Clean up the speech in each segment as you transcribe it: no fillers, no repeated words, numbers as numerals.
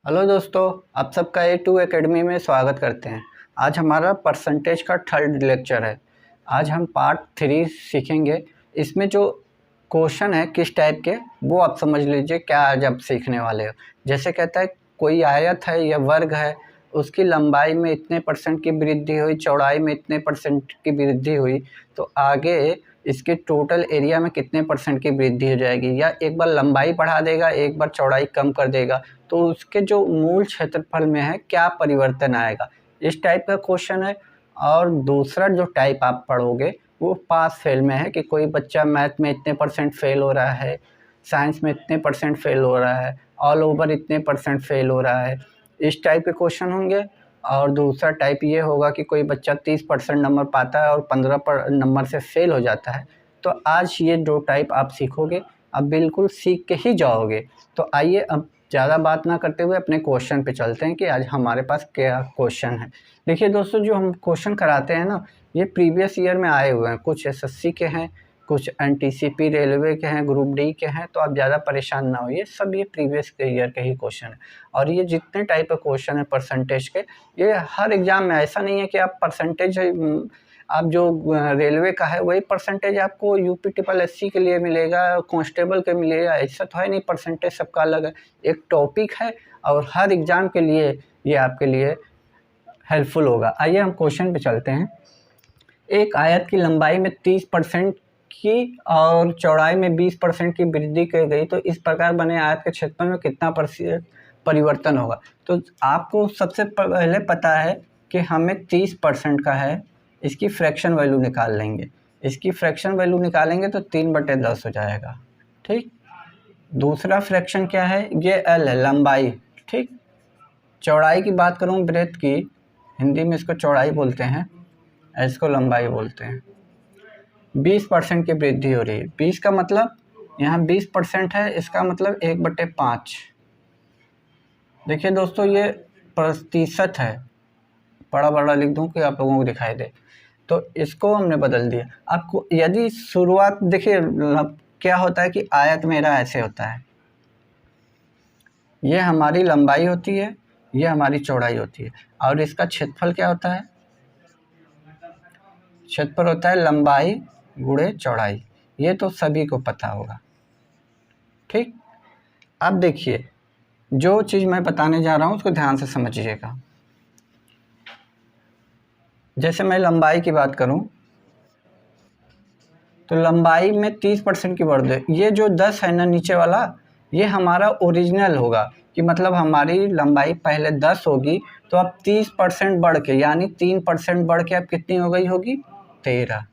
Hello दोस्तों, आप सबका A2 एकेडमी में स्वागत करते हैं। आज हमारा परसेंटेज का थर्ड लेक्चर है। आज हम पार्ट 3 सीखेंगे। इसमें जो क्वेश्चन है किस टाइप के वो आप समझ लीजिए क्या आज आप सीखने वाले हो। जैसे कहता है कोई आयत है या वर्ग है, उसकी लंबाई में इतने परसेंट की वृद्धि हुई, चौड़ाई में इतने परसेंट की वृद्धि हुई, तो आगे इसके टोटल एरिया में कितने परसेंट की वृद्धि हो जाएगी। या एक बार लंबाई बढ़ा देगा, एक बार चौड़ाई कम कर देगा, तो उसके जो मूल क्षेत्रफल में है क्या परिवर्तन आएगा, इस टाइप का क्वेश्चन है। और दूसरा जो टाइप आप पढ़ोगे वो पास फेल में है कि कोई बच्चा मैथ में इतने परसेंट फेल हो रहा है, साइंस में इतने परसेंट फेल हो रहा है, ऑल ओवर इतने परसेंट फेल हो रहा है, इस टाइप के क्वेश्चन होंगे। और दूसरा टाइप ये होगा कि कोई बच्चा 30% नंबर पाता है और 15 नंबर से फेल हो जाता है। तो आज ये दो टाइप आप सीखोगे, अब बिल्कुल सीख के ही जाओगे। तो आइए अब ज़्यादा बात ना करते हुए अपने क्वेश्चन पे चलते हैं कि आज हमारे पास क्या क्वेश्चन है। देखिए दोस्तों, जो हम क्वेश्चन कराते हैं ना, ये प्रीवियस ईयर में आए हुए हैं। कुछ एसएससी के हैं, कुछ एनटीसीपी रेलवे के हैं, ग्रुप डी के हैं। तो आप ज़्यादा परेशान ना होइए, सब ये प्रीवियस ईयर के ही क्वेश्चन है। और ये जितने टाइप के क्वेश्चन है परसेंटेज के, ये हर एग्ज़ाम में ऐसा नहीं है कि आप परसेंटेज आप जो रेलवे का है वही परसेंटेज आपको यूपी ट्रिपल एससी के लिए मिलेगा, कांस्टेबल के मिलेगा, ऐसा तो है नहीं। परसेंटेज सबका अलग है, एक टॉपिक है और हर एग्ज़ाम के लिए ये आपके लिए हेल्पफुल होगा। आइए हम क्वेश्चन पे चलते हैं। एक आयत की लंबाई में 30% की और चौड़ाई में 20% की वृद्धि की गई, तो इस प्रकार बने आयत के क्षेत्रफल में कितना प्रतिशत परिवर्तन होगा। तो आपको सबसे पहले पता है कि हमें 30% का है, इसकी फ्रैक्शन वैल्यू निकाल लेंगे। इसकी फ्रैक्शन वैल्यू निकालेंगे तो 3/10 हो जाएगा। ठीक, दूसरा फ्रैक्शन क्या है, ये एल है, लंबाई। ठीक, चौड़ाई की बात करूँ, ब्रेथ की, हिंदी में इसको चौड़ाई बोलते हैं, इसको लंबाई बोलते हैं। 20% की वृद्धि हो रही है। 20 का मतलब यहाँ 20% है, इसका मतलब 1/5। देखिए दोस्तों, ये प्रतिशत है, बड़ा बड़ा लिख दूँ कि आप लोगों को दिखाई दे। तो इसको हमने बदल दिया। आपको यदि शुरुआत देखिए क्या होता है कि आयत मेरा ऐसे होता है, ये हमारी लंबाई होती है, ये हमारी चौड़ाई होती है, और इसका क्षेत्रफल क्या होता है, क्षेत्रफल होता है लंबाई गुणे चौड़ाई। ये तो सभी को पता होगा। ठीक, अब देखिए जो चीज़ मैं बताने जा रहा हूँ उसको ध्यान से समझिएगा। जैसे मैं लंबाई की बात करूं, तो लंबाई में 30% की बढ़ दे। ये जो 10 है ना नीचे वाला, ये हमारा ओरिजिनल होगा, कि मतलब हमारी लंबाई पहले 10 होगी, तो अब 30% बढ़ के, यानी 3% बढ़ के अब कितनी हो गई होगी, 13।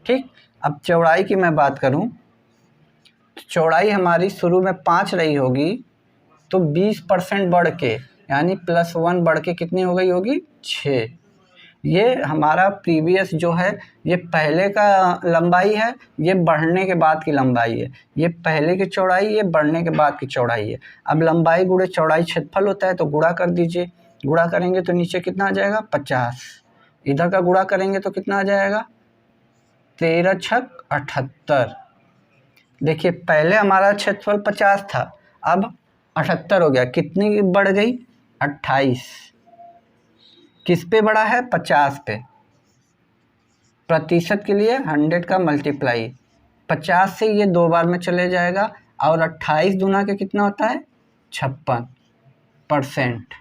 ठीक, अब चौड़ाई की मैं बात करूं, तो चौड़ाई हमारी शुरू में 5 रही होगी, तो 20% बढ़ के यानी +1 बढ़ के कितनी हो गई होगी, 6। ये हमारा प्रीवियस जो है, ये पहले का लंबाई है, ये बढ़ने के बाद की लंबाई है। ये पहले की चौड़ाई, ये बढ़ने के बाद की चौड़ाई है। अब लंबाई गुणे चौड़ाई क्षेत्रफल होता है, तो गुणा कर दीजिए। गुणा करेंगे तो नीचे कितना आ जाएगा, 50। इधर का गुणा करेंगे तो कितना आ जाएगा, 13 छक 78। देखिए पहले हमारा क्षेत्रफल 50 था, अब 78 हो गया। कितनी बढ़ गई, 28। किस पे बढ़ा है, 50 पे। प्रतिशत के लिए 100 का मल्टीप्लाई, 50 से ये 2 बार में चले जाएगा, और 28 दूना के कितना होता है, 56%।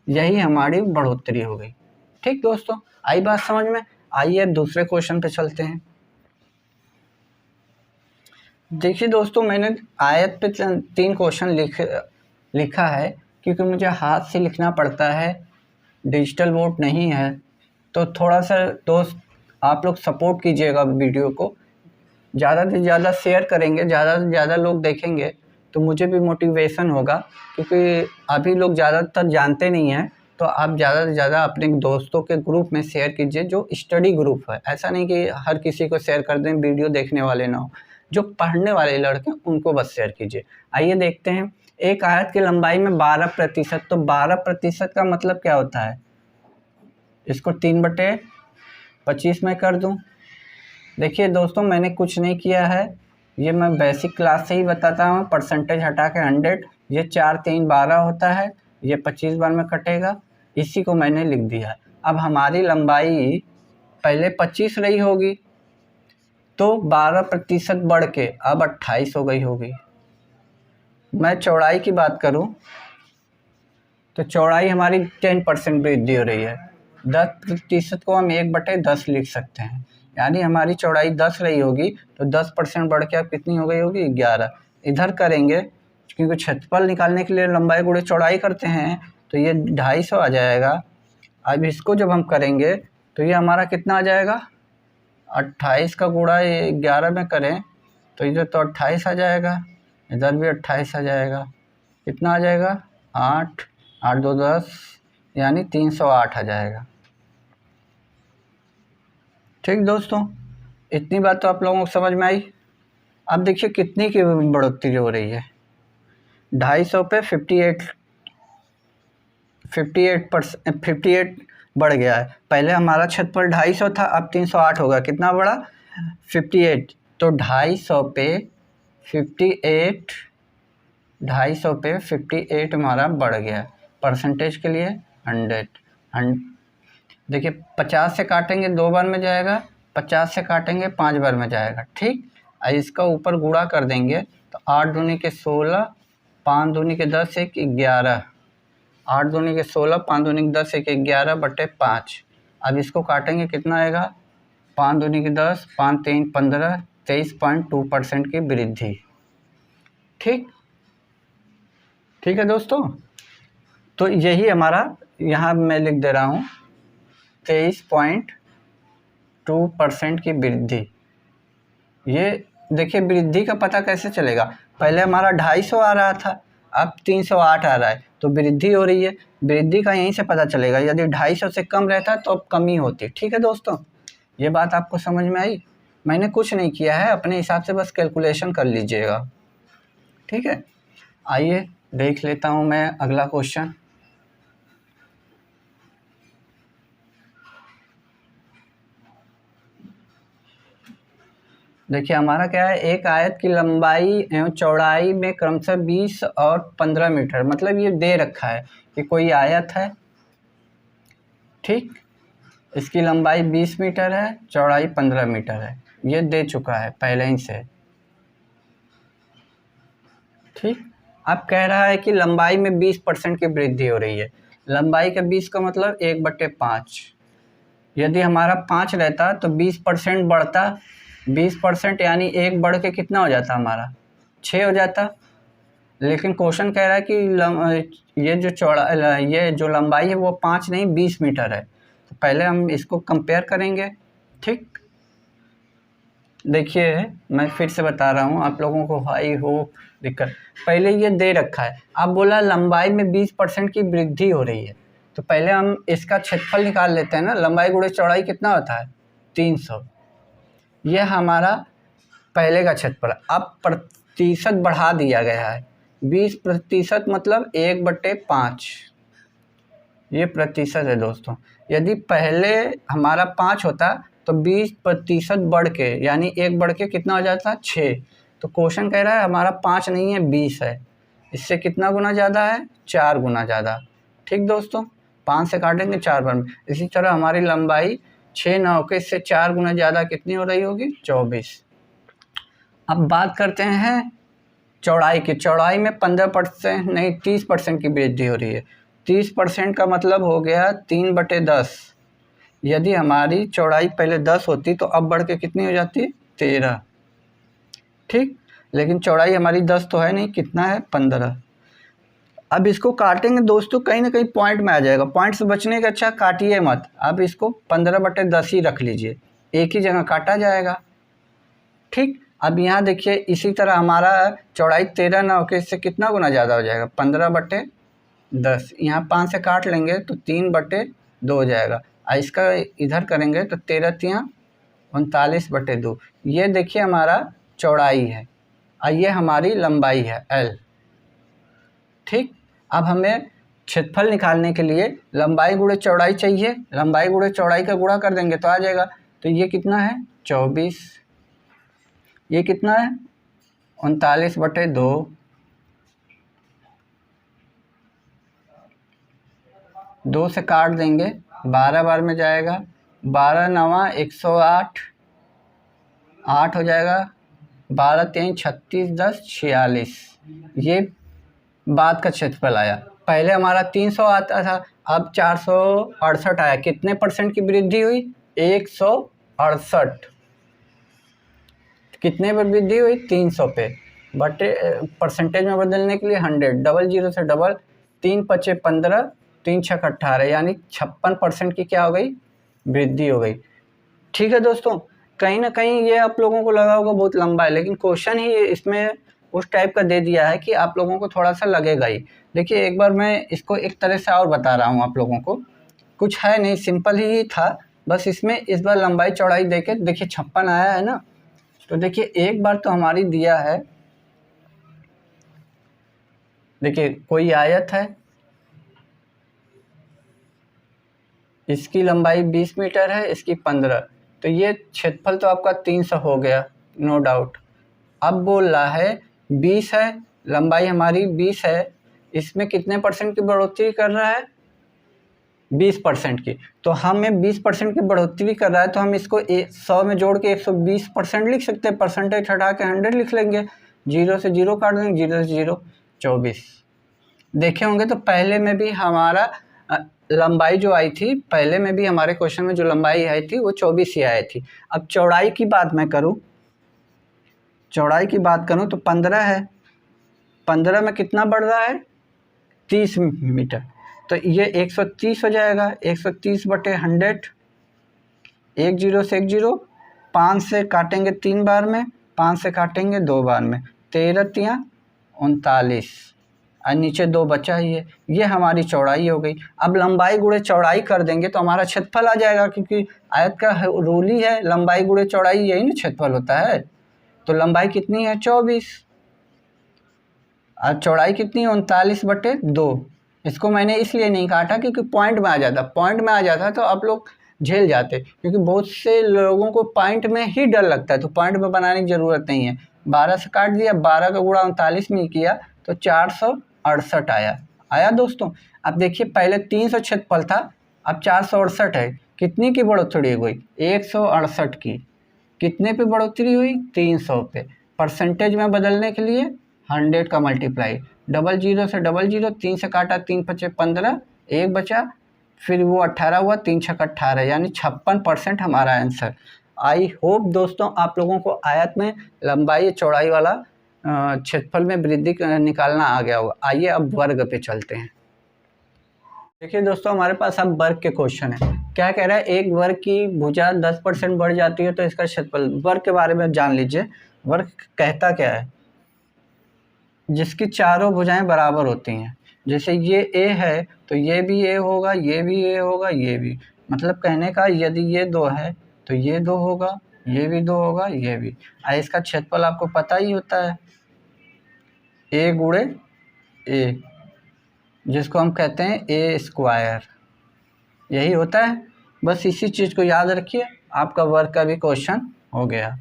यही हमारी बढ़ोतरी हो गई। ठीक दोस्तों, आई बात समझ में। आइए दूसरे क्वेश्चन पे चलते हैं। देखिए दोस्तों, मैंने आयत पे 3 क्वेश्चन लिखा है, क्योंकि मुझे हाथ से लिखना पड़ता है, डिजिटल बोर्ड नहीं है। तो थोड़ा सा दोस्त आप लोग सपोर्ट कीजिएगा वीडियो को, ज़्यादा से ज़्यादा शेयर करेंगे, ज़्यादा से ज़्यादा लोग देखेंगे तो मुझे भी मोटिवेशन होगा। क्योंकि अभी लोग ज़्यादातर जानते नहीं हैं, तो आप ज़्यादा से ज़्यादा अपने दोस्तों के ग्रुप में शेयर कीजिए, जो स्टडी ग्रुप है। ऐसा नहीं कि हर किसी को शेयर कर दें, वीडियो देखने वाले ना हो। जो पढ़ने वाले लड़के उनको बस शेयर कीजिए। आइए देखते हैं। एक आयत की लंबाई में 12%, तो 12% का मतलब क्या होता है, इसको 3/25 में कर दूं। देखिए दोस्तों, मैंने कुछ नहीं किया है, ये मैं बेसिक क्लास से ही बताता हूँ। परसेंटेज हटा के 100, ये 4 3 12 होता है, ये 25 बार में कटेगा, इसी को मैंने लिख दिया। अब हमारी लंबाई पहले 25 रही होगी, तो 12% बढ़ के अब 28 हो गई होगी। मैं चौड़ाई की बात करूं तो चौड़ाई हमारी 10% वृद्धि हो रही है। 10% को हम 1/10 लिख सकते हैं, यानी हमारी चौड़ाई 10 रही होगी तो 10% बढ़ के अब कितनी हो गई होगी, 11। इधर करेंगे क्योंकि क्षेत्रफल निकालने के लिए लंबाई गुणे चौड़ाई करते हैं, तो ये 250 आ जाएगा। अब इसको जब हम करेंगे तो ये हमारा कितना आ जाएगा, 28 का गुणा 11 में करें तो इधर तो 28 आ जाएगा, इधर भी 28 आ जाएगा। कितना आ जाएगा, 8 8 2 10, यानी 308 आ जाएगा। ठीक दोस्तों, इतनी बात तो आप लोगों को समझ में आई। अब देखिए कितनी की बढ़ोतरी हो रही है, 250 पे 58 बढ़ गया है। पहले हमारा क्षेत्रफल 250 था, अब 308 होगा। कितना बढ़ा, 58। तो 250 पे 58, 250 पे 58 हमारा बढ़ गया। परसेंटेज के लिए 100। देखिए 50 से काटेंगे 2 बार में जाएगा, 50 से काटेंगे 5 बार में जाएगा। ठीक, इसका ऊपर गुणा कर देंगे तो 8 दूनी के 16, 5 दूनी के 10, 1 11, 8 दूनी के 16, 5 दूनी के 10, 1 11/5। अब इसको काटेंगे कितना आएगा, 5 दूनी के 10, 5 3 15, 23.2% की वृद्धि। ठीक है दोस्तों, तो यही हमारा, यहाँ मैं लिख दे रहा हूँ 23.2% की वृद्धि। ये देखिए वृद्धि का पता कैसे चलेगा, पहले हमारा 250 आ रहा था, अब 308 आ रहा है, तो वृद्धि हो रही है। वृद्धि का यहीं से पता चलेगा, यदि 250 से कम रहता तो अब कमी होती। ठीक है दोस्तों, ये बात आपको समझ में आई। मैंने कुछ नहीं किया है, अपने हिसाब से बस कैलकुलेशन कर लीजिएगा। ठीक है, आइए देख लेता हूँ मैं अगला क्वेश्चन। देखिए हमारा क्या है, एक आयत की लंबाई एवं चौड़ाई में क्रमशः 20 और 15 मीटर, मतलब ये दे रखा है कि कोई आयत है। ठीक, इसकी लंबाई 20 मीटर है, चौड़ाई 15 मीटर है, ये दे चुका है पहले ही से। ठीक, अब कह रहा है कि लंबाई में 20% की वृद्धि हो रही है। लंबाई का 20 का मतलब 1/5। यदि हमारा 5 रहता तो 20% बढ़ता, 20% यानी 1 बढ़ के कितना हो जाता, हमारा 6 हो जाता। लेकिन क्वेश्चन कह रहा है कि ये जो लंबाई है वो 5 नहीं 20 मीटर है। तो पहले हम इसको कंपेयर करेंगे। ठीक, देखिए मैं फिर से बता रहा हूँ आप लोगों को, हाई हो दिक्कत। पहले ये दे रखा है, अब बोला लंबाई में 20% की वृद्धि हो रही है, तो पहले हम इसका क्षेत्रफल निकाल लेते हैं ना। लंबाई गुणे चौड़ाई कितना होता है, 300। यह हमारा पहले का क्षेत्रफल। अब प्रतिशत बढ़ा दिया गया है, 20% मतलब 1/5, ये प्रतिशत है दोस्तों। यदि पहले हमारा 5 होता तो 20% बढ़ के, यानी 1 बढ़ के कितना हो जाता, 6। तो क्वेश्चन कह रहा है हमारा 5 नहीं है 20 है, इससे कितना गुना ज़्यादा है, 4 गुना ज़्यादा। ठीक दोस्तों, 5 से काटेंगे 4 बार में। इसी तरह हमारी लंबाई 6 ना होकर इससे 4 गुना ज़्यादा कितनी हो रही होगी, 24। अब बात करते हैं चौड़ाई की। चौड़ाई में 15% नहीं 30% की वृद्धि हो रही है। 30% का मतलब हो गया 3/10। यदि हमारी चौड़ाई पहले 10 होती तो अब बढ़ के कितनी हो जाती, 13। ठीक, लेकिन चौड़ाई हमारी 10 तो है नहीं, कितना है, 15। अब इसको काटेंगे दोस्तों, कहीं ना कहीं पॉइंट में आ जाएगा। पॉइंट से बचने का अच्छा काटिए मत। अब इसको 15/10 ही रख लीजिए, एक ही जगह काटा जाएगा। ठीक, अब यहाँ देखिए इसी तरह हमारा चौड़ाई 13 ना होकर इससे कितना गुना ज़्यादा हो जाएगा, 15/10। यहाँ 5 से काट लेंगे तो 3/2 हो जाएगा। और इसका इधर करेंगे तो 13 तियाँ 39/2। ये देखिए हमारा चौड़ाई है और ये हमारी लंबाई है L। ठीक, अब हमें क्षेत्रफल निकालने के लिए लंबाई गुणे चौड़ाई चाहिए। लंबाई गुणे चौड़ाई का गुणा कर देंगे तो आ जाएगा। तो ये कितना है, 24। ये कितना है, 39/2। 2 से काट देंगे, 12 बार में जाएगा, 12 नवा 108, 8 हो जाएगा, 12 3 36, 10 46। ये बाद का क्षेत्रफल आया। पहले हमारा 300 आता था, अब 468 आया। कितने परसेंट की वृद्धि हुई? 168। कितने पर वृद्धि हुई? 300 पे। बटे परसेंटेज में बदलने के लिए 100, डबल जीरो से डबल, 3 पचे 15, 3 छक 18, यानी 56% की क्या हो गई? वृद्धि हो गई। ठीक है दोस्तों, कहीं ना कहीं ये आप लोगों को लगा होगा बहुत लंबा है, लेकिन क्वेश्चन ही इसमें उस टाइप का दे दिया है कि आप लोगों को थोड़ा सा लगेगा ही। देखिए एक बार मैं इसको एक तरह से और बता रहा हूँ आप लोगों को, कुछ है नहीं, सिंपल ही था, बस इसमें इस बार लंबाई चौड़ाई देके देखिए 56 आया है ना। तो देखिए एक बार तो हमारी दिया है, देखिए कोई आयत है, इसकी लंबाई 20 मीटर है, इसकी 15, तो ये क्षेत्रफल तो आपका 300 हो गया, नो डाउट। अब बोल रहा है 20 है, लंबाई हमारी 20 है, इसमें कितने परसेंट की बढ़ोतरी कर रहा है? 20% की। तो हमें 20% की बढ़ोतरी कर रहा है, तो हम इसको 100 में जोड़ के 120% लिख सकते हैं, परसेंटेज हटा के 100 लिख लेंगे, 0 से 0 काट देंगे, 0 से 0 24। देखे होंगे तो पहले में भी हमारा लंबाई जो आई थी, पहले में भी हमारे क्वेश्चन में जो लंबाई आई थी वो 24 ही आई थी। अब चौड़ाई की बात मैं करूं, चौड़ाई की बात करूं तो 15 है, 15 में कितना बढ़ रहा है? 30 मीटर, तो ये 130 हो जाएगा, 130 बटे 100, 1 0 से 1 0, 5 से काटेंगे 3 बार में, 5 से काटेंगे 2 बार में, 13 तियाँ 39, और नीचे 2 बचा ही है, ये हमारी चौड़ाई हो गई। अब लंबाई गुणे चौड़ाई कर देंगे तो हमारा क्षेत्रफल आ जाएगा, क्योंकि आयत का रूल ही है लंबाई गुणे चौड़ाई, यही ना क्षेत्रफल होता है। तो लंबाई कितनी है? 24, और चौड़ाई कितनी है? 39 बटे 2। इसको मैंने इसलिए नहीं काटा क्योंकि पॉइंट में आ जाता, पॉइंट में आ जाता तो आप लोग झेल जाते, क्योंकि बहुत से लोगों को पॉइंट में ही डर लगता है, तो पॉइंट में बनाने की ज़रूरत नहीं है। 12 से काट दिया, 12 का गुणा 39 में किया तो 468 आया दोस्तों। अब देखिए पहले 300 क्षेत्रफल था, अब 468 है, कितनी की बढ़ोतरी हुई? 168 की। कितने पे बढ़ोतरी हुई? 300 पे। परसेंटेज में बदलने के लिए 100 का मल्टीप्लाई, डबल जीरो से डबल जीरो, 3 से काटा, 3 पचे 15, 1 बचा, फिर वो 18 हुआ, 3 छक 18, यानी 56% हमारा आंसर। आई होप दोस्तों आप लोगों को आयत में लंबाई चौड़ाई वाला क्षेत्रफल में वृद्धि निकालना आ गया होगा। आइए अब वर्ग पे चलते हैं। देखिए दोस्तों हमारे पास अब वर्ग के क्वेश्चन है। क्या कह रहा है? एक वर्ग की भुजा 10% बढ़ जाती है तो इसका क्षेत्रफल। वर्ग के बारे में जान लीजिए। वर्ग कहता क्या है? जिसकी चारों भुजाएं बराबर होती हैं। जैसे ये ए है तो ये भी ए होगा, ये भी ए होगा, ये भी, मतलब कहने का यदि ये 2 है तो ये 2 होगा, ये भी 2 होगा, ये भी। इसका क्षेत्रफल आपको पता ही होता है, ए गुणे ए, जिसको हम कहते हैं ए स्क्वायर, यही होता है। बस इसी चीज़ को याद रखिए, आपका वर्ग का भी क्वेश्चन हो गया।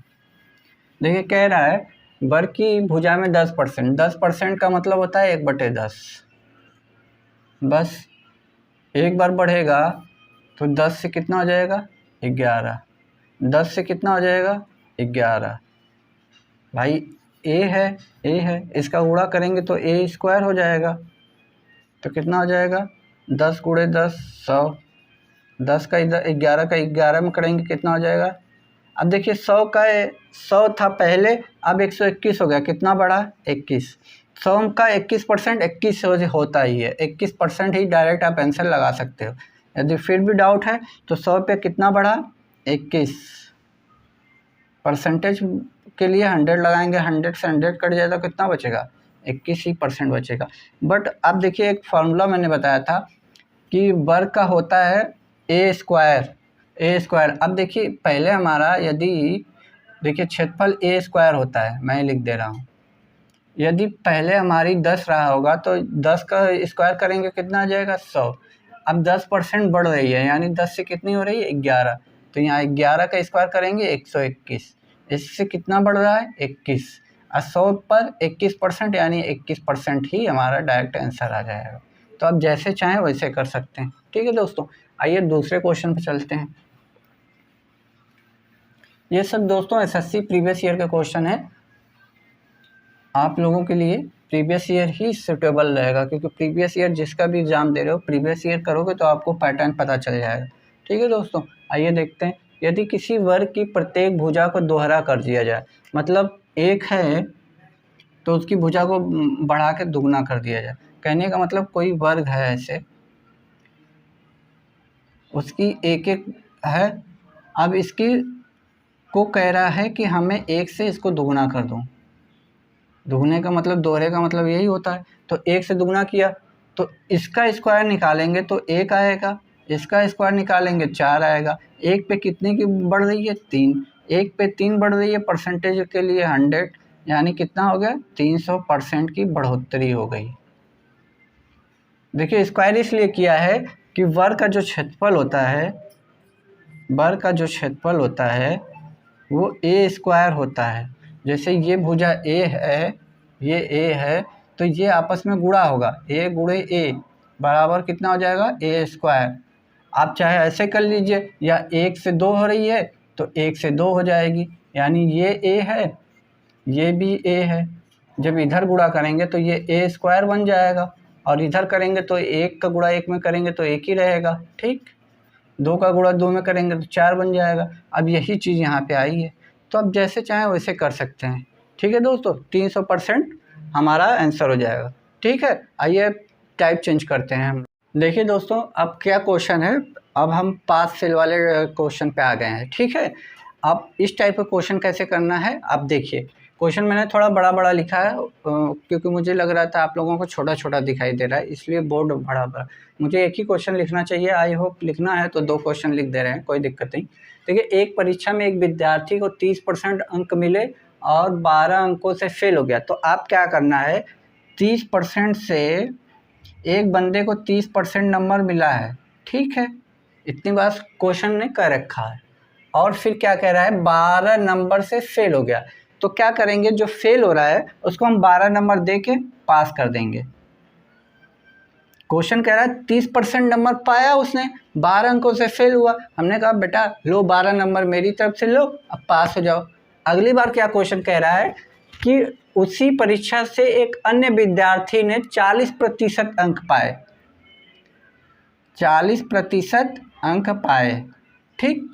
देखिए कह रहा है वर्ग की भुजा में 10%, 10% का मतलब होता है 1/10। बस एक बार बढ़ेगा तो 10 से कितना हो जाएगा? 11। 10 से कितना हो जाएगा? 11। भाई ए है, इसका गुणा करेंगे तो ए स्क्वायर हो जाएगा, तो कितना हो जाएगा? 10 गुणे 10 100, 10 का 11 का 11 में करेंगे कितना हो जाएगा? अब देखिए 100 का 100 था पहले, अब 121 हो गया, कितना बढ़ा? 21। 100 का 21% 21 होता ही है, 21% ही डायरेक्ट आप आंसर लगा सकते हो। यदि फिर भी डाउट है तो 100 पे कितना बढ़ा? 21। परसेंटेज के लिए 100 लगाएंगे, 100 से 100 कट जाए तो कितना बचेगा? 21 ही % बचेगा। बट अब देखिए एक फार्मूला मैंने बताया था कि वर्ग का होता है ए स्क्वायर, ए स्क्वायर। अब देखिए पहले हमारा यदि देखिए क्षेत्रफल ए स्क्वायर होता है, मैं लिख दे रहा हूँ। यदि पहले हमारी 10 रहा होगा तो 10 का स्क्वायर करेंगे कितना आ जाएगा? 100। अब 10% बढ़ रही है, यानी 10 से कितनी हो रही है? 11। तो यहाँ 11 का स्क्वायर करेंगे 121, इससे कितना बढ़ रहा है? 21। और 100 पर 21% यानी 21% ही हमारा डायरेक्ट आंसर आ जाएगा। तो आप जैसे चाहें वैसे कर सकते हैं। ठीक है दोस्तों, आइए दूसरे क्वेश्चन पर चलते हैं। ये सब दोस्तों एसएससी प्रीवियस ईयर का क्वेश्चन है, आप लोगों के लिए प्रीवियस ईयर ही सुटेबल रहेगा, क्योंकि प्रीवियस ईयर जिसका भी एग्ज़ाम दे रहे हो प्रीवियस ईयर करोगे तो आपको पैटर्न पता चल जाएगा। ठीक है दोस्तों, आइए देखते हैं। यदि किसी वर्ग की प्रत्येक भुजा को दोहरा कर दिया जाए, मतलब एक है तो उसकी भुजा को बढ़ा के दुगना कर दिया जाए। कहने का मतलब कोई वर्ग है ऐसे, उसकी एक एक है, अब इसकी को कह रहा है कि हमें एक से इसको दुगना कर दूं। दुगने का मतलब, दोहरे का मतलब यही होता है। तो एक से दुगना किया तो इसका स्क्वायर निकालेंगे तो एक आएगा, इसका स्क्वायर निकालेंगे 4 आएगा। एक पे कितने की बढ़ रही है? 3। एक पे 3 बढ़ रही है, परसेंटेज के लिए 100, यानी कितना हो गया? 300% की बढ़ोतरी हो गई। देखिए स्क्वायर इसलिए किया है कि वर्ग का जो क्षेत्रफल होता है, वर्ग का जो क्षेत्रफल होता है वो ए स्क्वायर होता है। जैसे ये भुजा ए है, ये ए है, तो ये आपस में गुणा होगा, ए गुणे ए बराबर कितना हो जाएगा? ए स्क्वायर। आप चाहे ऐसे कर लीजिए, या 1 से 2 हो रही है तो 1 से 2 हो जाएगी, यानी ये ए है, ये भी ए है। जब इधर गुणा करेंगे तो ये ए स्क्वायर बन जाएगा, और इधर करेंगे तो 1 का गुणा 1 में करेंगे तो 1 ही रहेगा। ठीक, 2 का गुणा 2 में करेंगे तो 4 बन जाएगा। अब यही चीज़ यहाँ पे आई है, तो आप जैसे चाहें वैसे कर सकते हैं। ठीक है दोस्तों, 300% हमारा आंसर हो जाएगा। ठीक है, आइए टाइप चेंज करते हैं हम। देखिए दोस्तों, अब क्या क्वेश्चन है, अब हम पास फेल वाले क्वेश्चन पे आ गए हैं। ठीक है, अब इस टाइप का क्वेश्चन कैसे करना है आप देखिए। क्वेश्चन मैंने थोड़ा बड़ा बड़ा लिखा है क्योंकि मुझे लग रहा था आप लोगों को छोटा छोटा दिखाई दे रहा है, इसलिए बोर्ड बड़ा बड़ा। मुझे एक ही क्वेश्चन लिखना चाहिए, आई होप लिखना है तो 2 क्वेश्चन लिख दे रहे हैं, कोई दिक्कत नहीं। देखिए, एक परीक्षा में एक विद्यार्थी को 30% अंक मिले और 12 अंकों से फेल हो गया, तो आप क्या करना है, 30% से एक बंदे को 30% नंबर मिला है। ठीक है, इतनी बात क्वेश्चन ने कह रखा है, और फिर क्या कह रहा है, 12 नंबर से फेल हो गया। तो क्या करेंगे, जो फेल हो रहा है उसको हम 12 नंबर दे के पास कर देंगे। क्वेश्चन कह रहा है 30% नंबर पाया उसने, 12 अंकों से फेल हुआ, हमने कहा बेटा लो 12 नंबर मेरी तरफ से लो, अब पास हो जाओ। अगली बार क्या क्वेश्चन कह रहा है कि उसी परीक्षा से एक अन्य विद्यार्थी ने 40% अंक पाए, 40% अंक पाए। ठीक,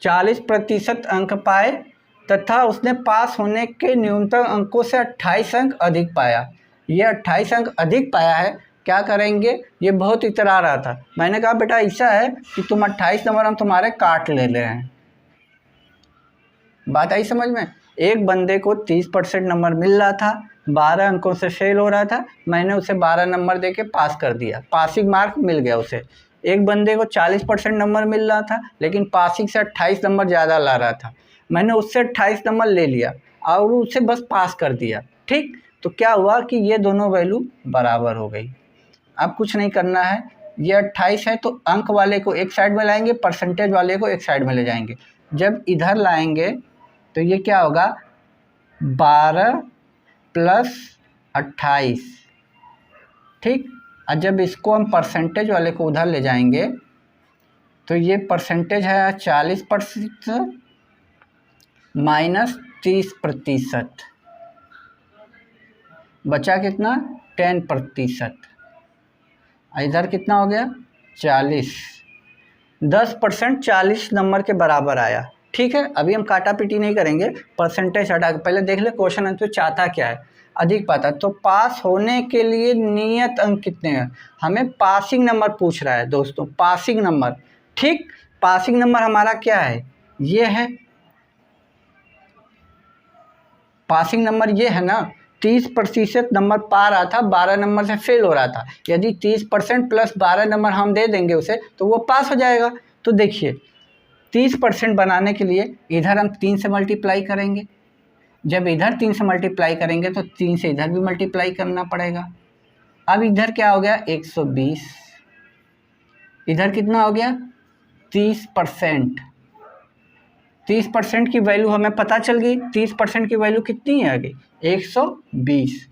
40% अंक पाए तथा उसने पास होने के न्यूनतम अंकों से 28 अंक अधिक पाया। ये 28 अंक अधिक पाया है, क्या करेंगे, ये बहुत इतरा रहा था। मैंने कहा बेटा ऐसा है कि तुम 28 नंबर हम तुम्हारे काट ले रहे हैं। बात आई समझ में? एक बंदे को 30% नंबर मिल रहा था, 12 अंकों से फेल हो रहा था, मैंने उसे 12 नंबर दे के पास कर दिया, पासिंग मार्क मिल गया उसे। एक बंदे को 40% नंबर मिल रहा था लेकिन पासिंग से 28 नंबर ज़्यादा ला रहा था, मैंने उससे 28 नंबर ले लिया और उसे बस पास कर दिया। ठीक, तो क्या हुआ कि ये दोनों वैल्यू बराबर हो गई। अब कुछ नहीं करना है, ये 28 है तो अंक वाले को एक साइड में लाएंगे, परसेंटेज वाले को एक साइड में ले जाएंगे। जब इधर लाएंगे तो ये क्या होगा, 12 + 28। ठीक, और जब इसको हम परसेंटेज वाले को उधर ले जाएंगे तो ये परसेंटेज है 40% - 30%, बचा कितना, 10%। इधर कितना हो गया, 40। 10% 40 नंबर के बराबर आया। ठीक है, अभी हम काटा पीटी नहीं करेंगे, परसेंटेज हटा के पहले देख ले क्वेश्चन आंसर चाहता क्या है, अधिक पाता। तो पास होने के लिए नियत अंक कितने हैं, हमें पासिंग नंबर पूछ रहा है दोस्तों, पासिंग नंबर। ठीक, पासिंग नंबर हमारा क्या है, ये है पासिंग नंबर, ये है ना। 30% नंबर पा रहा था, 12 नंबर से फेल हो रहा था, यदि 30% + 12 नंबर हम दे देंगे उसे तो वो पास हो जाएगा। तो देखिए 30% बनाने के लिए इधर हम 3 से मल्टीप्लाई करेंगे, जब इधर 3 से मल्टीप्लाई करेंगे तो 3 से इधर भी मल्टीप्लाई करना पड़ेगा। अब इधर क्या हो गया, 120, इधर कितना हो गया, 30%। 30% की वैल्यू हमें पता चल गई, 30% की वैल्यू कितनी है, आ गई 120।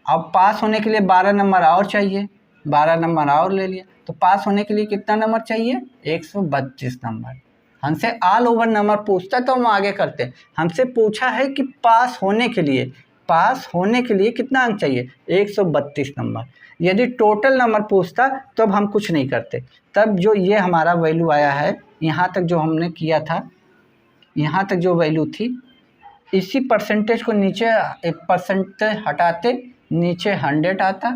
अब पास होने के लिए 12 नंबर और चाहिए, 12 नंबर और ले लिया। तो पास होने के लिए कितना नंबर चाहिए? 132 नंबर। हमसे ऑल ओवर नंबर पूछता तो हम आगे करते। हमसे पूछा है कि पास होने के लिए कितना अंक चाहिए? 132 नंबर। यदि टोटल नंबर पूछता तो अब हम कुछ नहीं करते। तब जो ये हमारा वैल्यू आया है, यहाँ तक जो हमने किया था, यहाँ तक जो वैल्यू थी, इसी परसेंटेज को नीचे परसेंटेज हटाते, नीचे 100 आता,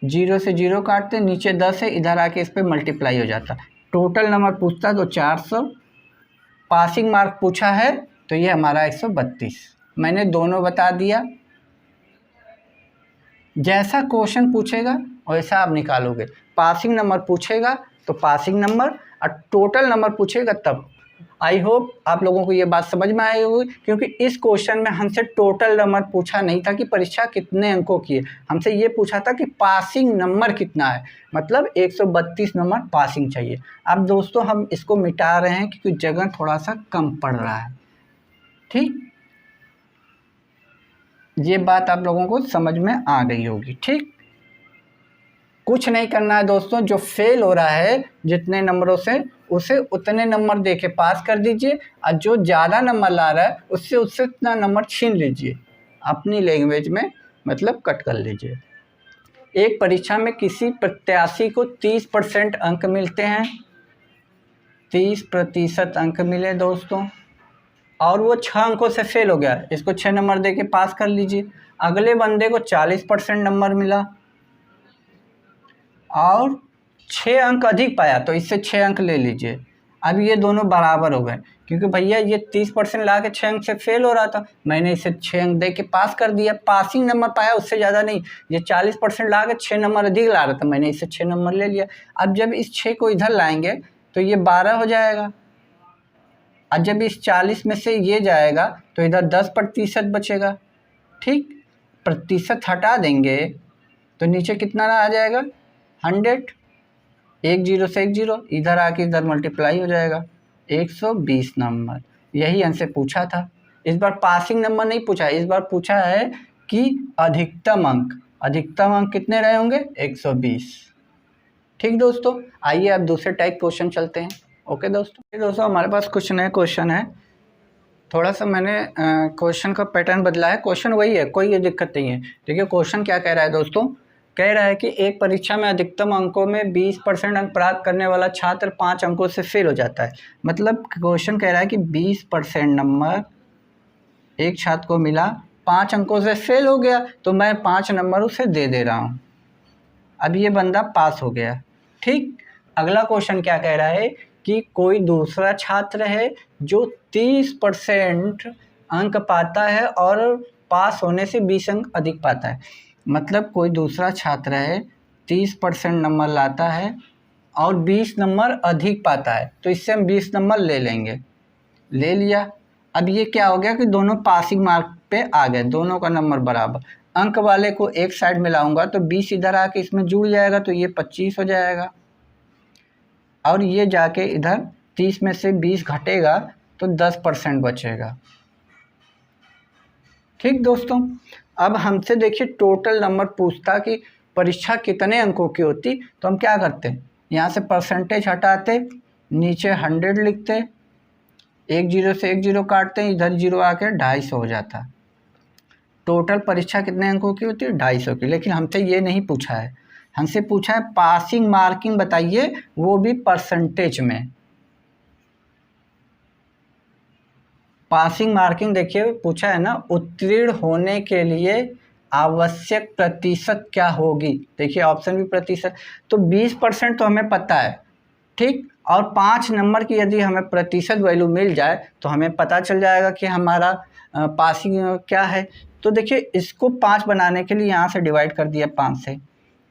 0 से 0 काटते, नीचे 10 है, इधर आके इस पर मल्टीप्लाई हो जाता। टोटल नंबर पूछता तो 400, पासिंग मार्क पूछा है तो ये हमारा 132। मैंने दोनों बता दिया। जैसा क्वेश्चन पूछेगा वैसा आप निकालोगे। पासिंग नंबर पूछेगा तो पासिंग नंबर, और टोटल नंबर पूछेगा तब। आई होप आप लोगों को ये बात समझ में आई होगी, क्योंकि इस क्वेश्चन में हमसे टोटल नंबर पूछा नहीं था कि परीक्षा कितने अंकों की है, हमसे ये पूछा था कि पासिंग नंबर कितना है, मतलब 132 नंबर पासिंग चाहिए। अब दोस्तों हम इसको मिटा रहे हैं क्योंकि जगह थोड़ा सा कम पड़ रहा है। ठीक, ये बात आप लोगों को समझ में आ गई होगी। ठीक, कुछ नहीं करना है दोस्तों, जो फेल हो रहा है जितने नंबरों से, उसे उतने नंबर दे के पास कर दीजिए, और जो ज़्यादा नंबर ला रहा है उससे उतना नंबर छीन लीजिए, अपनी लैंग्वेज में मतलब कट कर लीजिए। एक परीक्षा में किसी प्रत्याशी को 30% अंक मिलते हैं, 30% अंक मिले दोस्तों, और वो 6 अंकों से फेल हो गया, इसको 6 नंबर दे के पास कर लीजिए। अगले बंदे को 40% नंबर मिला और 6 अंक अधिक पाया, तो इससे 6 अंक ले लीजिए। अब ये दोनों बराबर हो गए, क्योंकि भैया ये 30% ला के 6 अंक से फेल हो रहा था, मैंने इसे 6 अंक दे के पास कर दिया, पासिंग नंबर पाया, उससे ज़्यादा नहीं। ये 40% ला के 6 नंबर अधिक ला रहा था, मैंने इससे 6 नंबर ले लिया। अब जब इस 6 को इधर लाएंगे तो ये 12 हो जाएगा, और जब इस 40 में से ये जाएगा तो इधर 10% बचेगा। ठीक, प्रतिशत हटा देंगे तो नीचे कितना आ जाएगा? 100, 1 0 से 1 0, इधर आके इधर मल्टीप्लाई हो जाएगा, 120 नंबर। यही हमसे पूछा था। इस बार पासिंग नंबर नहीं पूछा है, इस बार पूछा है कि अधिकतम अंक कितने रहे होंगे? 120। ठीक दोस्तों, आइए अब दूसरे टाइप क्वेश्चन चलते हैं। ओके दोस्तों, हमारे पास कुछ नए क्वेश्चन है। थोड़ा सा मैंने क्वेश्चन का पैटर्न बदला है, क्वेश्चन वही है, कोई ये दिक्कत नहीं है। देखिए क्वेश्चन क्या कह रहा है दोस्तों, कह रहा है कि एक परीक्षा में अधिकतम अंकों में 20% अंक प्राप्त करने वाला छात्र 5 अंकों से फेल हो जाता है। मतलब क्वेश्चन कह रहा है कि 20% नंबर एक छात्र को मिला, 5 अंकों से फेल हो गया, तो मैं 5 नंबर उसे दे रहा हूँ। अब ये बंदा पास हो गया। ठीक, अगला क्वेश्चन क्या कह रहा है कि कोई दूसरा छात्र है जो 30% अंक पाता है और पास होने से 20 अंक अधिक पाता है। मतलब कोई दूसरा छात्र है, 30% नंबर लाता है और 20 नंबर अधिक पाता है, तो इससे हम 20 नंबर ले लेंगे, ले लिया। अब ये क्या हो गया कि दोनों पासिंग मार्क पे आ गए, दोनों का नंबर बराबर। अंक वाले को एक साइड में लाऊंगा तो 20 इधर आके इसमें जुड़ जाएगा, तो ये 25 हो जाएगा, और ये जाके इधर 30 में से 20 घटेगा तो 10% बचेगा। ठीक दोस्तों, अब हमसे देखिए टोटल नंबर पूछता कि परीक्षा कितने अंकों की होती, तो हम क्या करते हैं, यहाँ से परसेंटेज हटाते, नीचे 100 लिखते, 1 0 से 1 0 काटते हैं, इधर 0 आके 250 हो जाता। टोटल परीक्षा कितने अंकों की होती है? 250 की। लेकिन हमसे ये नहीं पूछा है, हमसे पूछा है पासिंग मार्किंग बताइए, वो भी परसेंटेज में। पासिंग मार्किंग देखिए पूछा है ना, उत्तीर्ण होने के लिए आवश्यक प्रतिशत क्या होगी। देखिए ऑप्शन भी प्रतिशत, तो 20% तो हमें पता है। ठीक, और 5 नंबर की यदि हमें प्रतिशत वैल्यू मिल जाए तो हमें पता चल जाएगा कि हमारा पासिंग क्या है। तो देखिए इसको 5 बनाने के लिए यहाँ से डिवाइड कर दिया 5 से,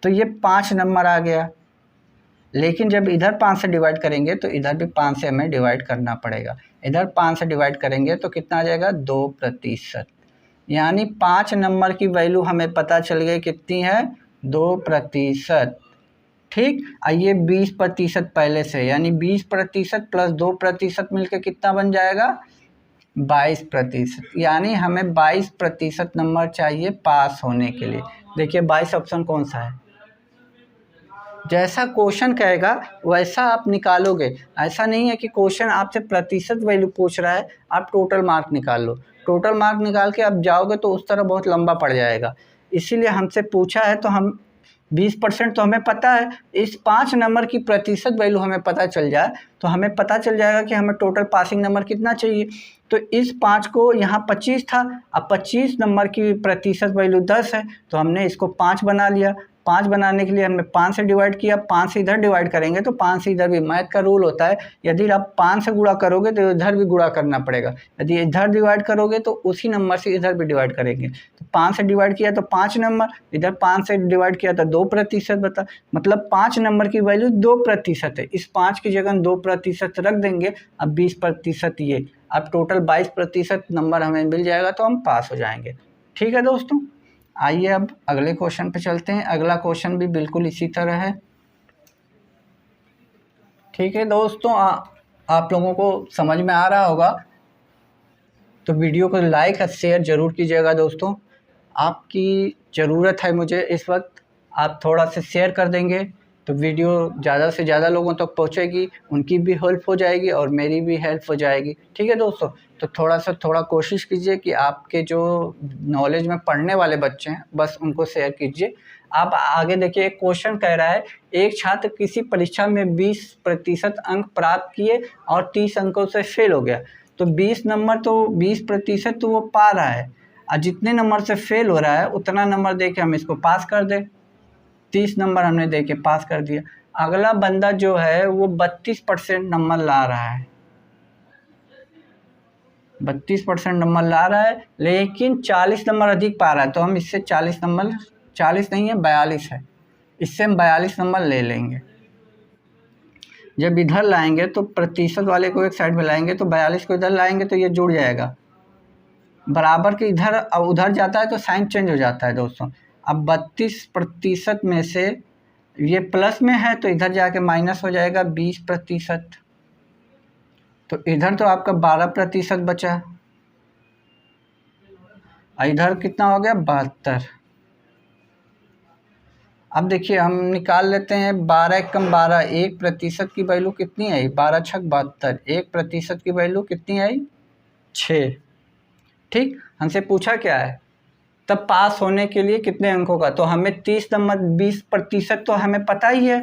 तो ये 5 नंबर आ गया। लेकिन जब इधर 5 से डिवाइड करेंगे तो इधर भी 5 से हमें डिवाइड करना पड़ेगा। इधर 5 से डिवाइड करेंगे तो कितना आ जाएगा? 2%। यानी 5 नंबर की वैल्यू हमें पता चल गई कितनी है? 2%। ठीक, ये 20% पहले से, यानी 20% प्लस 2% मिलकर कितना बन जाएगा? 22%। यानी हमें 22% नंबर चाहिए पास होने के लिए। देखिए 22 ऑप्शन कौन सा है। जैसा क्वेश्चन कहेगा वैसा आप निकालोगे। ऐसा नहीं है कि क्वेश्चन आपसे प्रतिशत वैल्यू पूछ रहा है आप टोटल मार्क निकाल लो। टोटल मार्क निकाल के आप जाओगे तो उस तरह बहुत लंबा पड़ जाएगा। इसीलिए हमसे पूछा है तो हम 20% तो हमें पता है, इस 5 नंबर की प्रतिशत वैल्यू हमें पता चल जाए तो हमें पता चल जाएगा कि हमें टोटल पासिंग नंबर कितना चाहिए। तो इस 5 को यहाँ 25 था, अब 25 नंबर की प्रतिशत वैल्यू 10 है तो हमने इसको 5 बना लिया। 5 बनाने के लिए हमने 5 से डिवाइड किया, 5 से इधर डिवाइड करेंगे तो 5 से इधर भी। मैथ का रूल होता है, यदि आप 5 से गुणा करोगे तो इधर भी गुणा करना पड़ेगा, यदि इधर डिवाइड करोगे तो उसी नंबर से इधर भी डिवाइड करेंगे। तो 5 से डिवाइड किया तो 5 नंबर, इधर 5 से डिवाइड किया तो 2% बता, मतलब 5 नंबर की वैल्यू 2% है। इस 5 की जगह 2% रख देंगे। अब 20% ये, अब टोटल 22% नंबर हमें मिल जाएगा तो हम पास हो जाएंगे। ठीक है दोस्तों, आइए अब अगले क्वेश्चन पे चलते हैं। अगला क्वेश्चन भी बिल्कुल इसी तरह है। ठीक है दोस्तों, आप लोगों को समझ में आ रहा होगा तो वीडियो को लाइक और शेयर ज़रूर कीजिएगा दोस्तों। आपकी ज़रूरत है मुझे इस वक्त, आप थोड़ा सा शेयर कर देंगे तो वीडियो ज़्यादा से ज़्यादा लोगों तक पहुंचेगी, उनकी भी हेल्प हो जाएगी और मेरी भी हेल्प हो जाएगी। ठीक है दोस्तों, तो थोड़ा कोशिश कीजिए कि आपके जो नॉलेज में पढ़ने वाले बच्चे हैं बस उनको शेयर कीजिए। आप आगे देखिए, एक क्वेश्चन कह रहा है एक छात्र किसी परीक्षा में 20% अंक प्राप्त किए और 30 अंकों से फेल हो गया। तो 20 नंबर तो 20% तो वो पा रहा है और जितने नंबर से फेल हो रहा है उतना नंबर दे के हम इसको पास कर दें। 30 नंबर हमने दे के पास कर दिया। अगला बंदा जो है वो 32% नंबर ला रहा है, 32% नंबर ला रहा है लेकिन 40 नंबर अधिक पा रहा है। तो हम इससे 40 नंबर, 40 नहीं है 42 है, इससे हम 42 नंबर ले लेंगे। जब इधर लाएंगे तो प्रतिशत वाले को एक साइड में लाएंगे तो 42 को इधर लाएंगे तो ये जुड़ जाएगा। बराबर के इधर अब उधर जाता है तो साइन चेंज हो जाता है दोस्तों। अब 32% में से ये प्लस में है तो इधर जाके माइनस हो जाएगा 20%। तो इधर तो आपका 12% बचा, इधर कितना हो गया 72। अब देखिए हम निकाल लेते हैं 12 कम 12, 1% की वैल्यू कितनी आई 12 छक 72, 1% की वैल्यू कितनी आई 6। ठीक, हमसे पूछा क्या है तब पास होने के लिए कितने अंकों का, तो हमें 30 नंबर 20% तो हमें पता ही है,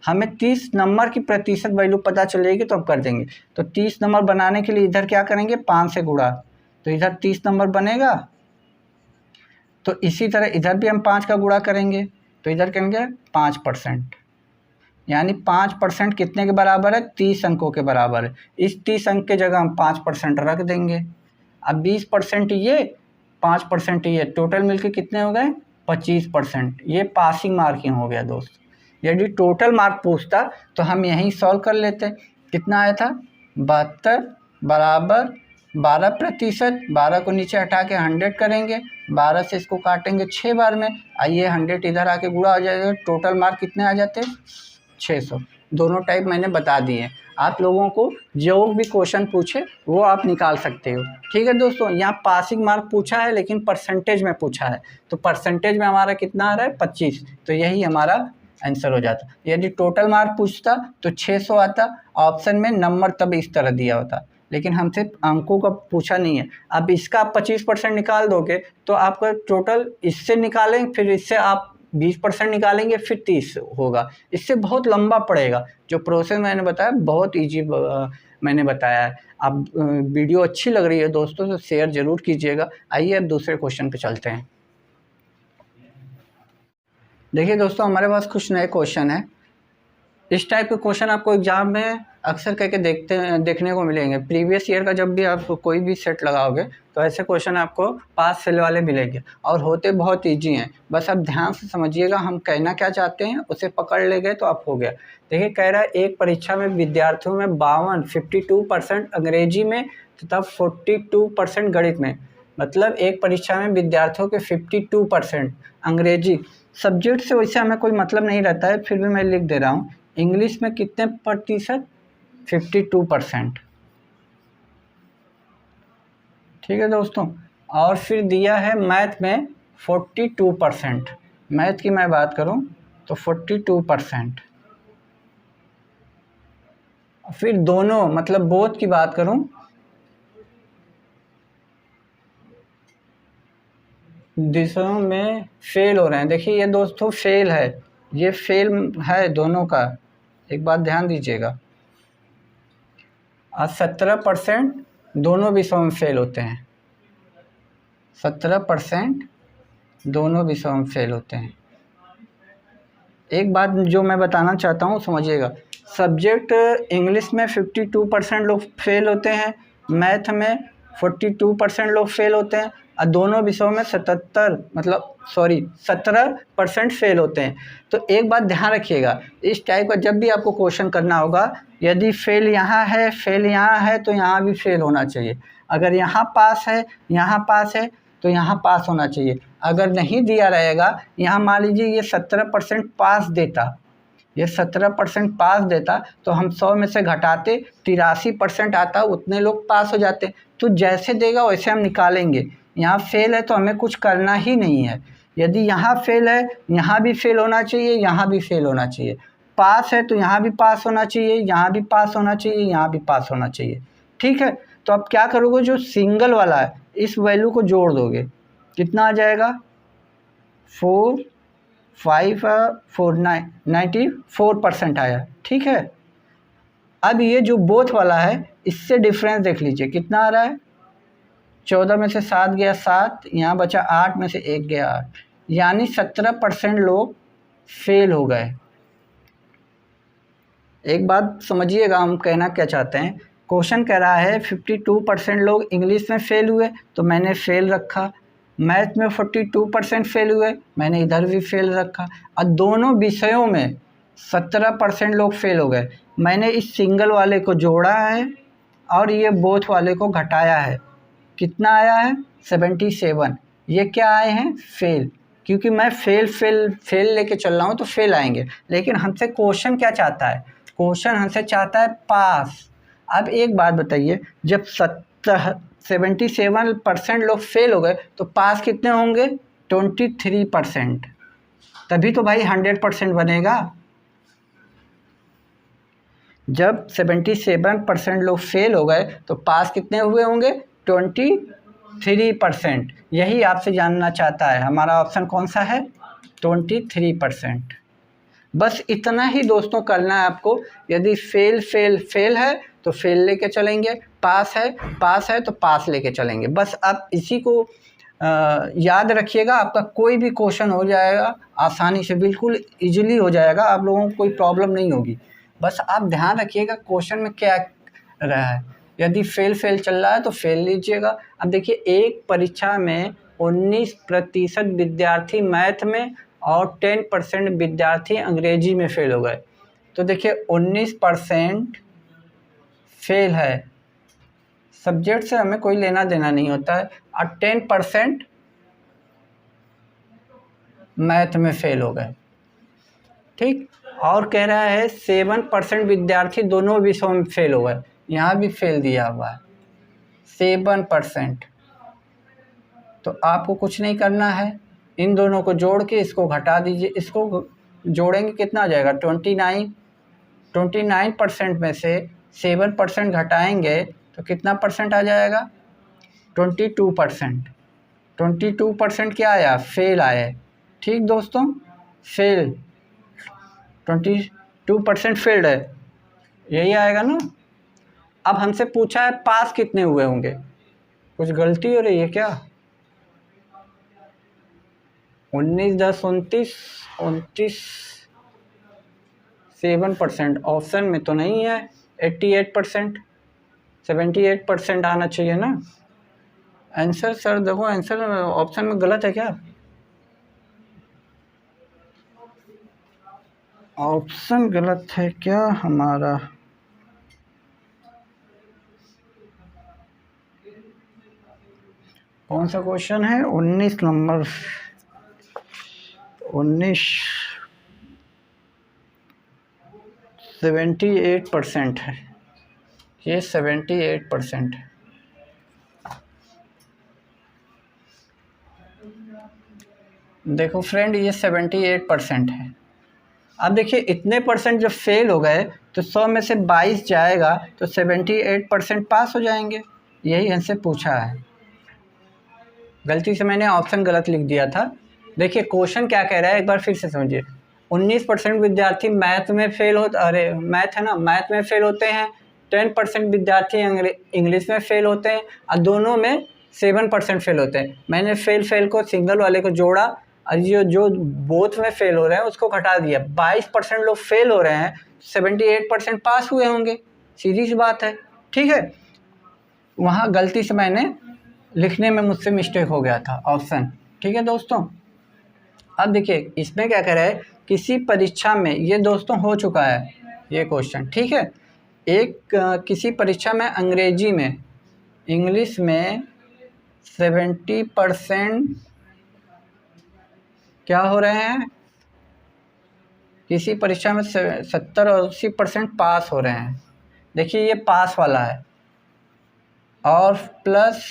हमें 30 नंबर की प्रतिशत वैल्यू पता चलेगी तो हम कर देंगे। तो 30 नंबर बनाने के लिए इधर क्या करेंगे 5 से गुणा, तो इधर 30 नंबर बनेगा। तो इसी तरह इधर भी हम 5 का गुणा करेंगे तो इधर करेंगे 5%, यानी 5% कितने के बराबर है 30 अंकों के बराबर है। इस 30 अंक के जगह हम 5% रख देंगे। अब 20% ये 5% ये टोटल मिलके कितने हो गए 25%। ये पासिंग मार्किंग हो गया दोस्त। यदि टोटल मार्क पूछता तो हम यहीं सॉल्व कर लेते। कितना आया था 72 बराबर 12%, 12 को नीचे हटा के 100 करेंगे, 12 से इसको काटेंगे 6 बार में, आइए 100 इधर आके गुणा हो जाएगा। टोटल मार्क कितने आ जाते 600। दोनों टाइप मैंने बता दिए, आप लोगों को जो भी क्वेश्चन पूछे वो आप निकाल सकते हो। ठीक है दोस्तों, यहाँ पासिंग मार्क पूछा है लेकिन परसेंटेज में पूछा है, तो परसेंटेज में हमारा कितना आ रहा है 25, तो यही हमारा आंसर हो जाता। यदि टोटल मार्क पूछता तो 600 आता, ऑप्शन में नंबर तब इस तरह दिया होता, लेकिन हमसे अंकों का पूछा नहीं है। अब इसका आप 25% निकाल दोगे तो आपका टोटल इससे निकालें, फिर इससे आप 20% निकालेंगे, फिर 30 होगा। इससे बहुत लंबा पड़ेगा। जो प्रोसेस मैंने बताया बहुत ईजी मैंने बताया है। अब वीडियो अच्छी लग रही है दोस्तों तो शेयर ज़रूर कीजिएगा। आइए अब दूसरे क्वेश्चन पे चलते हैं। देखिए दोस्तों, हमारे पास कुछ नए क्वेश्चन हैं। इस टाइप के क्वेश्चन आपको एग्जाम में अक्सर करके देखने को मिलेंगे। प्रीवियस ईयर का जब भी आप कोई भी सेट लगाओगे तो ऐसे क्वेश्चन आपको पास फेल वाले मिलेंगे और होते बहुत इजी हैं। बस आप ध्यान से समझिएगा हम कहना क्या चाहते हैं, उसे पकड़ ले गए तो आप हो गया। देखिए कह रहा है एक परीक्षा में विद्यार्थियों में 52% अंग्रेजी में तथा 42% गणित में, मतलब एक परीक्षा में विद्यार्थियों के 52% अंग्रेजी सब्जेक्ट से वैसे हमें कोई मतलब नहीं रहता है, फिर भी मैं लिख दे रहा हूँ। इंग्लिश में कितने प्रतिशत 52%। ठीक है दोस्तों, और फिर दिया है मैथ में 42%। मैथ की मैं बात करूं तो 42%। फिर दोनों मतलब बोथ की बात करूं, दिशाओं में फेल हो रहे हैं। देखिए ये दोस्तों फेल है, ये फेल है दोनों का, एक बात ध्यान दीजिएगा। 17% दोनों विषयों में फेल होते हैं, 17% दोनों विषयों में फेल होते हैं। एक बात जो मैं बताना चाहता हूँ समझिएगा, सब्जेक्ट इंग्लिश में 52% लोग फेल होते हैं, मैथ में 42% लोग फेल होते हैं, और दोनों विषयों में 17% फेल होते हैं। तो एक बात ध्यान रखिएगा, इस टाइप का जब भी आपको क्वेश्चन करना होगा, यदि फेल यहाँ है, फेल यहाँ है, तो यहाँ भी फेल होना चाहिए। अगर यहाँ पास है, यहाँ पास है, तो यहाँ पास होना चाहिए। अगर नहीं दिया रहेगा, यहाँ मान लीजिए ये 17% पास देता, ये 17% पास देता, तो हम 100 में से घटाते 83% आता, उतने लोग पास हो जाते। तो जैसे देगा वैसे हम निकालेंगे। यहाँ फेल है तो हमें कुछ करना ही नहीं है। यदि यहाँ फेल है, यहाँ भी फेल होना चाहिए, यहाँ भी फेल होना चाहिए। पास है तो यहाँ भी पास होना चाहिए, यहाँ भी पास होना चाहिए, यहाँ भी पास होना चाहिए। ठीक है, तो आप क्या करोगे, जो सिंगल वाला है इस वैल्यू को जोड़ दोगे, कितना आ जाएगा, 4 5 4 94% आया। ठीक है, अब ये जो बोथ वाला है इससे डिफरेंस देख लीजिए कितना आ रहा है, 14 में से 7 गया 7, यहाँ बचा 8 में से 1 गया 8, यानी 17% लोग फेल हो गए। एक बात समझिएगा हम कहना क्या चाहते हैं, क्वेश्चन कह रहा है 52% लोग इंग्लिश में फेल हुए, तो मैंने फेल रखा। मैथ में 42% फेल हुए, मैंने इधर भी फेल रखा। और दोनों विषयों में 17% लोग फेल हो गए, मैंने इस सिंगल वाले को जोड़ा है और ये बोथ वाले को घटाया है। कितना आया है, 77। ये क्या आए हैं, फेल, क्योंकि मैं फेल लेके चल रहा हूँ तो फेल आएंगे। लेकिन हमसे क्वेश्चन क्या चाहता है, क्वेश्चन हमसे चाहता है पास। अब एक बात बताइए, जब 77% लोग फेल हो गए तो पास कितने होंगे, 23%। तभी तो भाई 100% बनेगा। जब 77% लोग फेल हो गए तो पास कितने हुए होंगे, 23%। यही आपसे जानना चाहता है, हमारा ऑप्शन कौन सा है, 23%। बस इतना ही दोस्तों करना है आपको। यदि फेल है तो फेल लेके चलेंगे, पास है तो पास लेके चलेंगे। बस आप इसी को याद रखिएगा, आपका कोई भी क्वेश्चन हो जाएगा आसानी से, बिल्कुल इजीली हो जाएगा, आप लोगों को कोई प्रॉब्लम नहीं होगी। बस आप ध्यान रखिएगा क्वेश्चन में क्या रहा है। यदि फेल चल रहा है तो फेल लीजिएगा। अब देखिए, एक परीक्षा में 19% विद्यार्थी मैथ में और 10% विद्यार्थी अंग्रेजी में फेल हो गए। तो देखिए 19% फेल है, सब्जेक्ट से हमें कोई लेना देना नहीं होता है, और 10% मैथ में फेल हो गए। ठीक, और कह रहा है 7% विद्यार्थी दोनों विषयों में फेल हो गए, यहाँ भी फेल दिया हुआ है 7%। तो आपको कुछ नहीं करना है, इन दोनों को जोड़ के इसको घटा दीजिए। इसको जोड़ेंगे कितना आ जाएगा, 29% में से 7% घटाएंगे तो कितना परसेंट आ जाएगा, 22%। 22% क्या आया, फेल आया। ठीक दोस्तों, फेल 22% फेल्ड है, यही आएगा ना। अब हमसे पूछा है पास कितने हुए होंगे, कुछ गलती हो रही है क्या, 19 10 29 7%। ऑप्शन में तो नहीं है 88%, 78% आना चाहिए ना आंसर। सर देखो आंसर ऑप्शन में गलत है क्या, ऑप्शन गलत है क्या हमारा, कौन सा क्वेश्चन है, 19 नंबर, 19 78% है, ये 78% है। देखो फ्रेंड, ये 78% है। अब देखिए इतने परसेंट जब फेल हो गए तो 100 में से 22 जाएगा तो 78% पास हो जाएंगे। यही हमसे पूछा है। गलती से मैंने ऑप्शन गलत लिख दिया था। देखिए क्वेश्चन क्या कह रहा है, एक बार फिर से समझिए। 19% विद्यार्थी मैथ में फेल होते, अरे मैथ है ना, मैथ में फेल होते हैं। 10% विद्यार्थी इंग्लिश में फेल होते हैं और दोनों में 7% फेल होते हैं। मैंने फेल को सिंगल वाले को जोड़ा और जो बोथ में फेल हो रहे हैं उसको घटा दिया। 22% लोग फेल हो रहे हैं, 78% पास हुए होंगे। सीधी सी बात है, ठीक है। वहाँ गलती से मैंने लिखने में मुझसे मिस्टेक हो गया था ऑप्शन, ठीक है दोस्तों। अब देखिए इसमें क्या कह रहा है, किसी परीक्षा में, ये दोस्तों हो चुका है ये क्वेश्चन, ठीक है। किसी परीक्षा में अंग्रेजी में, इंग्लिश में 70% क्या हो रहे हैं, किसी परीक्षा में 70 और 80% पास हो रहे हैं। देखिए ये पास वाला है और प्लस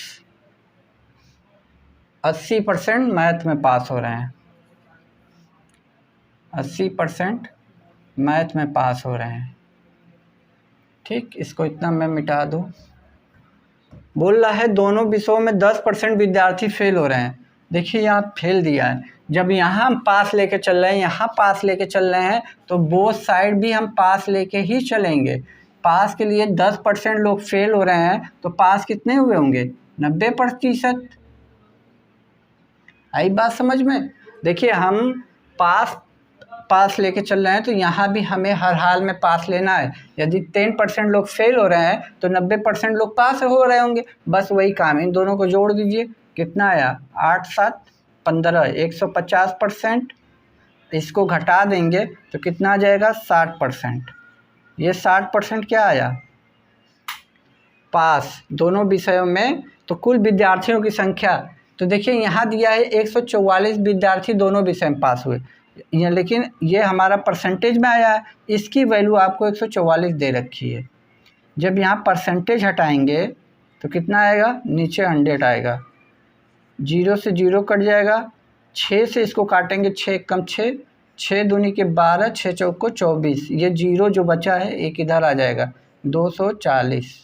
80% मैथ में पास हो रहे हैं। 80% मैथ में पास हो रहे हैं, ठीक। इसको इतना मैं मिटा दूँ। बोल रहा है दोनों विषयों में 10% विद्यार्थी फेल हो रहे हैं। देखिए यहाँ फेल दिया है, जब यहाँ हम पास लेके चल रहे हैं, यहाँ पास लेके चल रहे हैं, तो बोथ साइड भी हम पास लेके ही चलेंगे। पास के लिए 10% लोग फेल हो रहे हैं तो पास कितने हुए होंगे, 90%। आई बात समझ में। देखिए हम पास लेके चल रहे हैं तो यहाँ भी हमें हर हाल में पास लेना है। यदि 10% लोग फेल हो रहे हैं तो 90% लोग पास हो रहे होंगे। बस वही काम है, इन दोनों को जोड़ दीजिए। कितना आया, 8 7 15, 150%। इसको घटा देंगे तो कितना आ जाएगा, 60%। ये 60% क्या आया, पास दोनों विषयों में। तो कुल विद्यार्थियों की संख्या, तो देखिए यहाँ दिया है 144 विद्यार्थी दोनों विषय में पास हुए, लेकिन ये हमारा परसेंटेज में आया है, इसकी वैल्यू आपको 144 दे रखी है। जब यहाँ परसेंटेज हटाएंगे तो कितना आएगा, नीचे 100 आएगा। 0 से 0 कट जाएगा, 6 से इसको काटेंगे, 6 कम 6, 6 दूनी के 12, 6 चौक को 24। ये 0 जो बचा है एक इधर आ जाएगा, 240।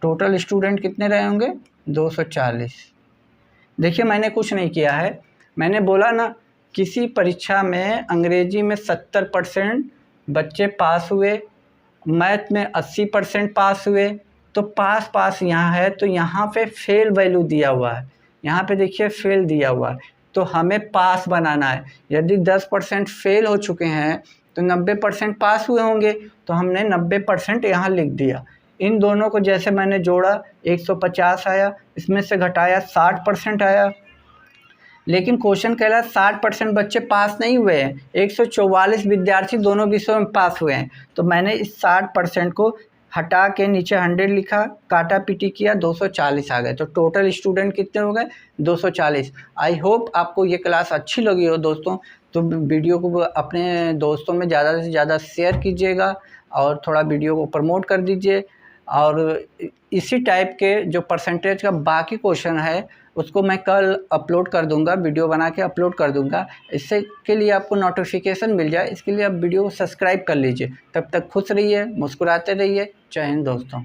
टोटल स्टूडेंट कितने रहे होंगे, 240। देखिए मैंने कुछ नहीं किया है, मैंने बोला ना किसी परीक्षा में अंग्रेजी में 70% बच्चे पास हुए, मैथ में 80% पास हुए। तो पास यहाँ है, तो यहाँ पे फेल वैल्यू दिया हुआ है, यहाँ पे देखिए फेल दिया हुआ है, तो हमें पास बनाना है। यदि 10% फेल हो चुके हैं तो 90% पास हुए होंगे, तो हमने 90% यहाँ लिख दिया। इन दोनों को जैसे मैंने जोड़ा 150 आया, इसमें से घटाया 60% आया। लेकिन क्वेश्चन कह रहा है 60% बच्चे पास नहीं हुए हैं, 144 विद्यार्थी दोनों विषयों में पास हुए हैं। तो मैंने इस 60% को हटा के नीचे 100 लिखा, काटा पीटी किया, 240 आ गए। तो टोटल स्टूडेंट कितने हो गए, 240। आई होप आपको ये क्लास अच्छी लगी हो दोस्तों। तो वीडियो को अपने दोस्तों में ज़्यादा से ज़्यादा शेयर कीजिएगा और थोड़ा वीडियो को प्रमोट कर दीजिए। और इसी टाइप के जो परसेंटेज का बाकी क्वेश्चन है उसको मैं कल अपलोड कर दूंगा, वीडियो बना के अपलोड कर दूंगा। इससे के लिए आपको नोटिफिकेशन मिल जाए, इसके लिए आप वीडियो को सब्सक्राइब कर लीजिए। तब तक खुश रहिए, मुस्कुराते रहिए। जय हिंद दोस्तों।